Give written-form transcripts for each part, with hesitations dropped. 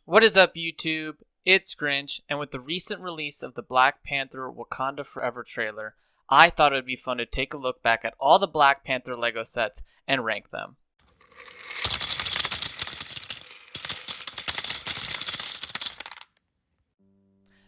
What is up, YouTube? It's Grinch, and with the recent release of the Black Panther Wakanda Forever trailer, I thought it would be fun to take a look back at all the Black Panther LEGO sets and rank them.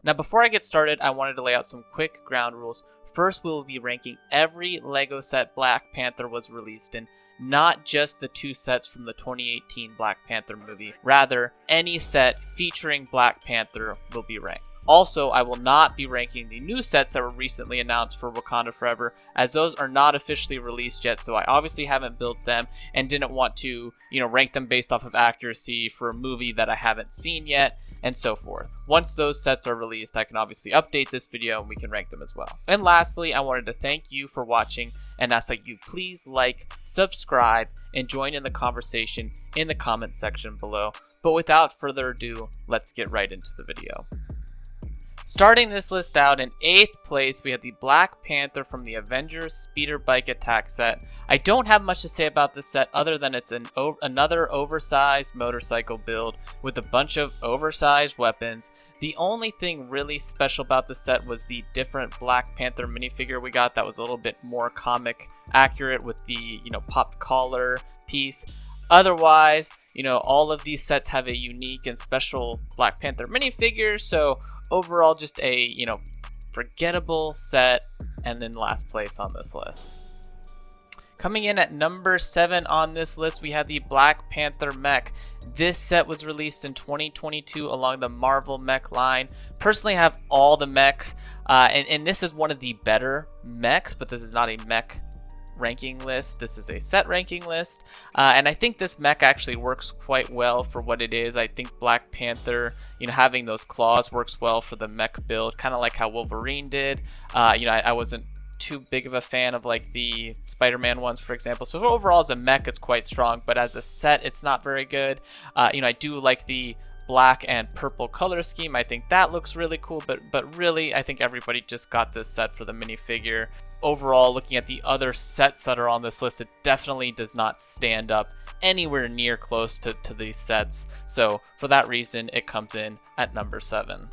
Now, before I get started, I wanted to lay out some quick ground rules. First, we will be ranking every LEGO set Black Panther was released in, not just the two sets from the 2018 Black Panther movie. Rather, any set featuring Black Panther will be ranked. Also, I will not be ranking the new sets that were recently announced for Wakanda Forever, as those are not officially released yet, so I obviously haven't built them and didn't want to, rank them based off of accuracy for a movie that I haven't seen yet, and so forth. Once those sets are released, I can obviously update this video and we can rank them as well. And lastly, I wanted to thank you for watching and ask that you please like, subscribe, and join in the conversation in the comment section below. But without further ado, let's get right into the video. Starting this list out, in 8th place, we have the Black Panther from the Avengers Speeder Bike Attack set. I don't have much to say about this set other than it's another oversized motorcycle build with a bunch of oversized weapons. The only thing really special about the set was the different Black Panther minifigure we got that was a little bit more comic accurate with the, popped collar piece. Otherwise, all of these sets have a unique and special Black Panther minifigure, so overall just a, forgettable set, and then last place on this list. Coming in at number 7 on this list, we have the Black Panther Mech. This set was released in 2022 along the Marvel Mech line. Personally, I have all the mechs, and this is one of the better mechs, but this is not a mech ranking list. This is a set ranking list, and I think this mech actually works quite well for what it is. I think Black Panther, having those claws works well for the mech build, kind of like how Wolverine did. I wasn't too big of a fan of like the Spider-Man ones, for example. So overall as a mech, it's quite strong, but as a set, it's not very good. I do like the black and purple color scheme. I think that looks really cool, but really I think everybody just got this set for the minifigure. Overall, looking at the other sets that are on this list, it definitely does not stand up anywhere near close to these sets. So for that reason, it comes in at number 7.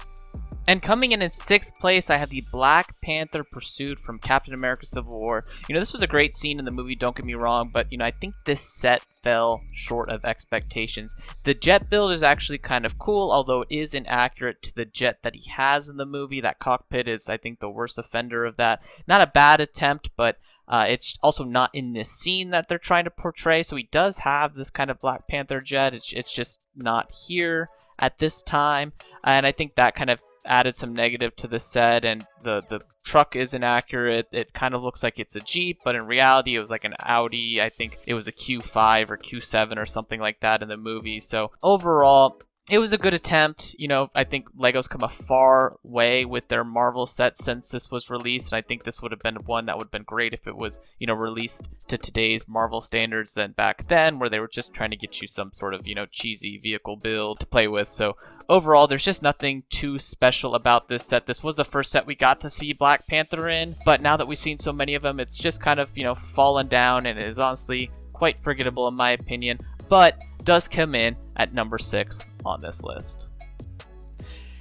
And coming in 6th place, I have the Black Panther Pursuit from Captain America Civil War. This was a great scene in the movie, don't get me wrong, but, I think this set fell short of expectations. The jet build is actually kind of cool, although it is inaccurate to the jet that he has in the movie. That cockpit is, I think, the worst offender of that. Not a bad attempt, but it's also not in this scene that they're trying to portray, so he does have this kind of Black Panther jet. It's just not here at this time, and I think that kind of added some negative to the set. And the truck is inaccurate. It kind of looks like it's a Jeep, but in reality it was like an Audi. I think it was a Q5 or Q7 or something like that in the movie. So overall, it was a good attempt. I think LEGO's come a far way with their Marvel set since this was released, and I think this would have been one that would have been great if it was, released to today's Marvel standards than back then, where they were just trying to get you some sort of, cheesy vehicle build to play with. So overall, there's just nothing too special about this set. This was the first set we got to see Black Panther in, but now that we've seen so many of them, it's just kind of, fallen down, and it is honestly quite forgettable in my opinion, but does come in at number 6 on this list.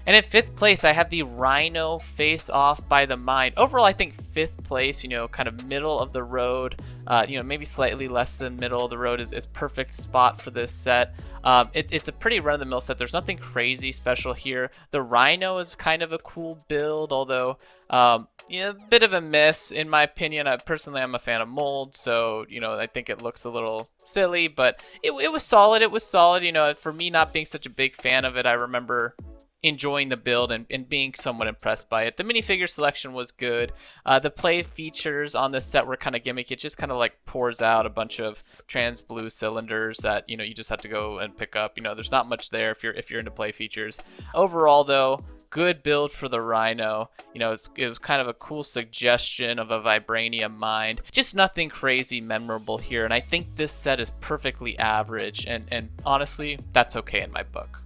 And in 5th place, I have the Rhino Face Off by the Mind. Overall, I think 5th place, kind of middle of the road, maybe slightly less than middle of the road is perfect spot for this set. It's a pretty run-of-the-mill set. There's nothing crazy special here. The Rhino is kind of a cool build, although a bit of a miss in my opinion. Personally, I'm a fan of mold, so I think it looks a little silly, but it was solid. It was solid. For me not being such a big fan of it, I remember enjoying the build and being somewhat impressed by it. The minifigure selection was good. The play features on this set were kind of gimmicky. It just kind of like pours out a bunch of trans blue cylinders that you just have to go and pick up. There's not much there if you're into play features. Overall though, good build for the Rhino. It was kind of a cool suggestion of a vibranium mind. Just nothing crazy memorable here, and I think this set is perfectly average, and honestly, that's okay in my book.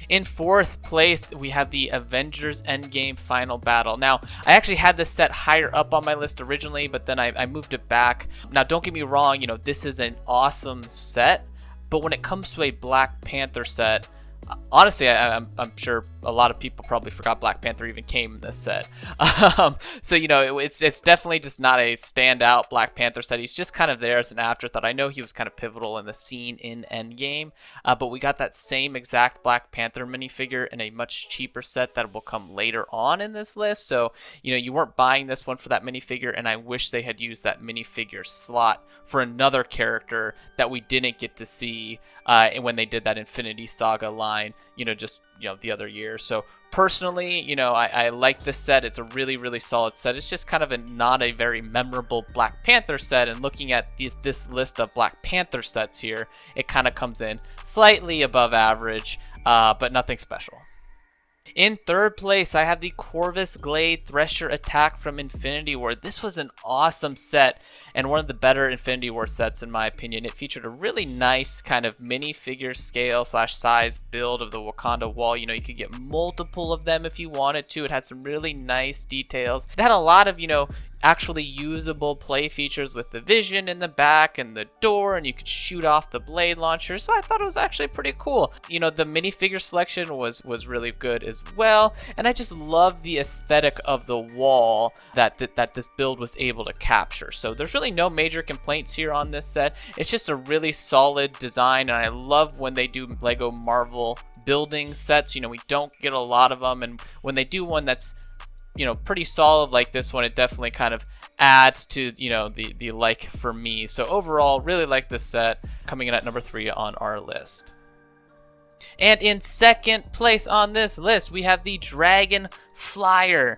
In 4th place, we have the Avengers Endgame Final Battle. Now, I actually had this set higher up on my list originally, but then I moved it back. Now, don't get me wrong, this is an awesome set, but when it comes to a Black Panther set, Honestly, I'm sure a lot of people probably forgot Black Panther even came in this set. So, you know, it's definitely just not a standout Black Panther set. He's just kind of there as an afterthought. I know he was kind of pivotal in the scene in Endgame, but we got that same exact Black Panther minifigure in a much cheaper set that will come later on in this list. So, you know, you weren't buying this one for that minifigure, and I wish they had used that minifigure slot for another character that we didn't get to see when they did that Infinity Saga line, you know, just, you know, the other year. So personally, you know, I like this set. It's a really, really solid set. It's just kind of not a very memorable Black Panther set. And looking at this list of Black Panther sets here, it kind of comes in slightly above average, but nothing special. In third place, I have the Corvus Glaive Thresher Attack from Infinity War. This was an awesome set and one of the better Infinity War sets in my opinion. It featured a really nice kind of minifigure scale / size build of the Wakanda wall. You know, you could get multiple of them if you wanted to. It had some really nice details. It had a lot of, you know, actually usable play features with the vision in the back and the door, and you could shoot off the blade launcher. So I thought it was actually pretty cool. You know, the minifigure selection was really good as well, and I just love the aesthetic of the wall that this build was able to capture. So there's really no major complaints here on this set. It's just a really solid design, and I love when they do Lego Marvel building sets. You know, we don't get a lot of them, and when they do one that's, you know, pretty solid like this one, it definitely kind of adds to, you know, the like for me. So overall, really like this set, coming in at number 3 on our list. And in second place on this list, we have the Dragon Flyer.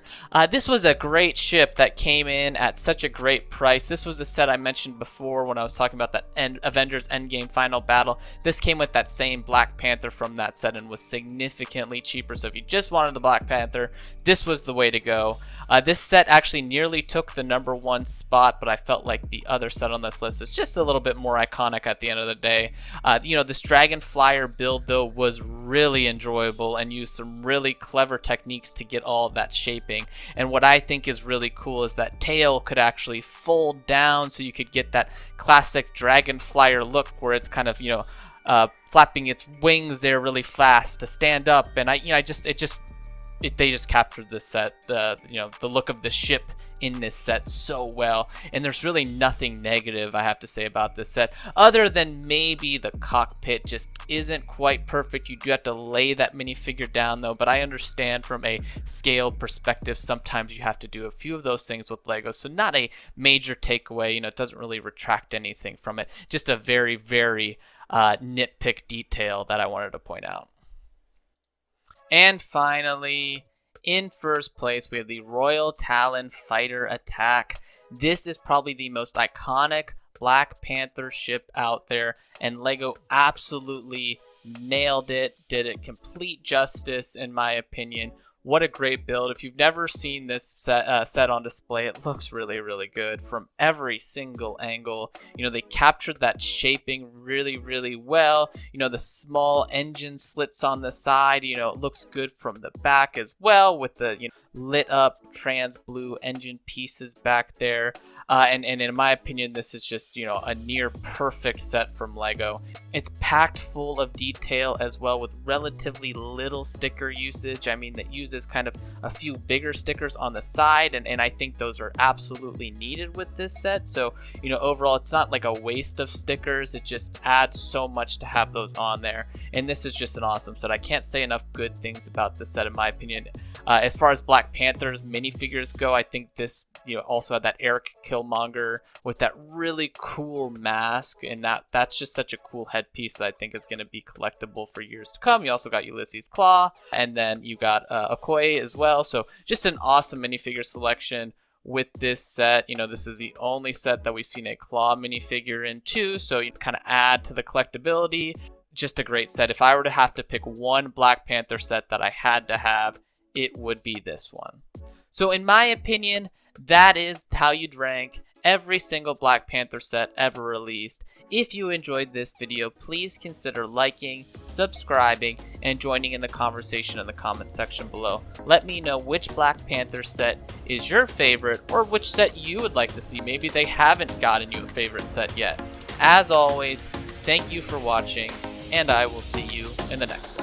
This was a great ship that came in at such a great price. This was the set I mentioned before when I was talking about that Avengers Endgame final battle. This came with that same Black Panther from that set and was significantly cheaper. So if you just wanted the Black Panther, this was the way to go. This set actually nearly took the number 1 spot, but I felt like the other set on this list is just a little bit more iconic at the end of the day. You know, this Dragon Flyer build, though, was really enjoyable and used some really clever techniques to get all of that shaping. And what I think is really cool is that tail could actually fold down, so you could get that classic Dragon Flyer look where it's kind of, you know, flapping its wings there really fast to stand up. And they just captured this set, you know, the look of the ship in this set so well. And there's really nothing negative I have to say about this set, other than maybe the cockpit just isn't quite perfect. You do have to lay that minifigure down though, but I understand from a scale perspective, sometimes you have to do a few of those things with Lego. So not a major takeaway, you know, it doesn't really retract anything from it. Just a very, very nitpick detail that I wanted to point out. And finally, in first place, we have the Royal Talon Fighter Attack. This is probably the most iconic Black Panther ship out there, and Lego absolutely nailed it, did it complete justice in my opinion. What a great build. If you've never seen this set on display, it looks really, really good from every single angle. You know, they captured that shaping really, really well. You know, the small engine slits on the side, you know, it looks good from the back as well with the, you know, lit up trans blue engine pieces back there. And in my opinion, this is just, you know, a near perfect set from Lego. It's packed full of detail as well with relatively little sticker usage. I mean, that uses kind of a few bigger stickers on the side, and I think those are absolutely needed with this set. So, you know, overall, it's not like a waste of stickers. It just adds so much to have those on there. And this is just an awesome set. I can't say enough good things about this set in my opinion. As far as Black Panther's minifigures go, I think this, you know, also had that Eric Killmonger with that really cool mask, and that's just such a cool headpiece that I think is going to be collectible for years to come. You also got Ulysses Claw, and then you got Okoye as well. So just an awesome minifigure selection with this set. You know, this is the only set that we've seen a Claw minifigure in too, so you kind of add to the collectability. Just a great set. If I were to have to pick one Black Panther set that I had to have, it would be this one. So in my opinion, that is how you'd rank every single Black Panther set ever released. If you enjoyed this video, please consider liking, subscribing, and joining in the conversation in the comment section below. Let me know which Black Panther set is your favorite, or which set you would like to see. Maybe they haven't gotten you a favorite set yet. As always, thank you for watching, and I will see you in the next one.